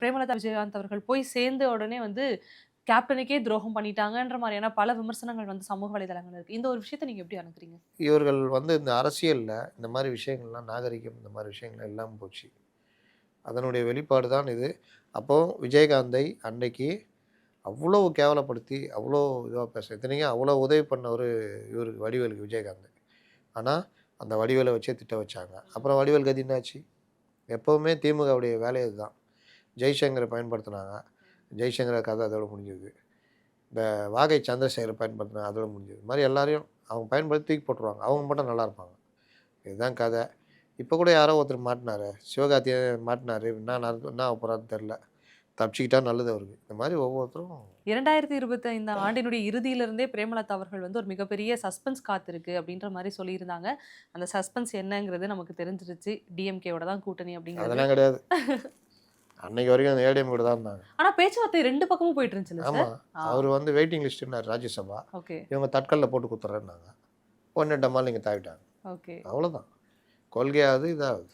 பிரேமலதா விஜயகாந்த் அவர்கள் போய் சேர்ந்த உடனே வந்து கேப்டனுக்கே துரோகம் பண்ணிட்டாங்கன்ற மாரியான பல விமர்சனங்கள் வந்து சமூக வலைதளங்கள்ல இருக்கு. இந்த ஒரு விஷயத்த நீங்க எப்படி அணுகுறீங்க? இவர்கள் வந்து இந்த அரசியல்ல இந்த மாரி விஷயங்கள்லாம் நாகரிகம் இந்த மாரி விஷயங்கள் இல்லாம போச்சு. அதனுடைய வெளிப்பாடு தான் இது. அப்போ விஜயகாந்தை அன்னைக்கு அவ்வளோ கேவலப்படுத்தி, அவ்வளோ இதுவா இத்தனைக்கும் அவ்வளோ உதவி பண்ணவரு இவருக்கு வடிவேலுக்கு விஜயகாந்த். ஆனா, அந்த வடிவேல வச்சே திட்ட வச்சாங்க. அப்புறம் வடிவேல் கதி என்னாச்சு? எப்பவுமே திமுகவுடைய வேலை அதுதான். ஜெய்சங்கர பயன்படுத்துனாங்க. ஜெய்சங்கர கதை அதோட முடிஞ்சது. இந்த வாகை சந்திரசேகர பயன்படுத்தினாங்க. அதோட முடிஞ்சது. இது மாரி எல்லாரையும் அவங்க பயன்படுத்தி தூக்கி போட்டுருவாங்க. அவங்க மட்டும் நல்லா இருப்பாங்க. இதுதான் கதை. இப்ப கூட யாரோ ஒருத்தர் மாட்டுனாரே, சிவகார்த்திகேயன் மாட்டுனாரு. என்ன ஆகப் போறாருன்னு தெரியல. தப்பிச்சுக்கிட்டா நல்லது அவருக்கு. இந்த மாரி ஒவ்வொருத்தரும் 2025 ஆண்டினுடைய இறுதியிலிருந்தே பிரேமலதா அவர்கள் வந்து ஒரு மிகப்பெரிய சஸ்பென்ஸ் காத்திருக்கு அப்படின்ற மாரி சொல்லியிருந்தாங்க. அந்த சஸ்பென்ஸ் என்னங்கிறது நமக்கு தெரிஞ்சிருச்சு. டிஎம்கேவோட தான் கூட்டணி அப்படிங்கிறது. அதெல்லாம் கிடையாது. அன்னைக்கு வரைக்கும் அந்த ஏடிஎம் கூட தான் இருந்தாங்க. ஆனா பேச்சுவார்த்தை 2 பக்கமும் போயிட்டு இருந்துச்சுல்ல ஆமா. சார்? ஆ. அவரு வந்து வெயிட்டிங் லிஸ்ட்ன்னாரு ராஜ்யசபா. ஓகே. இவங்க தட்கல்ல போட்டு குடுத்துர்றேன்னாங்க. உடனே டமால்னு இங்க தாவிட்டாங்க. ஓகே. அவ்வளோதான். கொள்கையாவது, இதாவது.